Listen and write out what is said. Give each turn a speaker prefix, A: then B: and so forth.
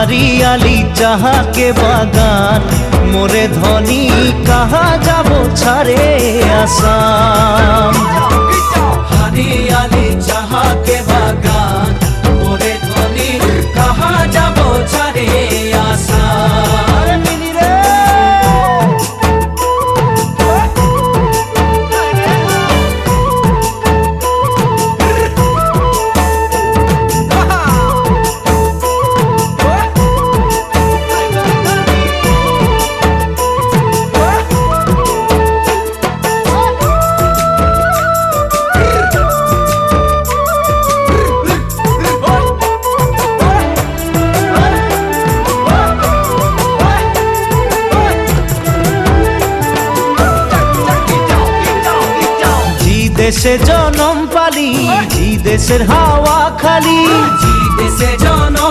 A: हरियाली चाहा के बागान मोरे धनी कहाँ जाबो छाड़े आसाम।
B: हरियाली चाहा के बागान मोरे धनी कहाँ जाबो छाड़े आसाम। দেশে জনম পালি জি দেশের হাওয়া খালি,
A: জি দেশে জনম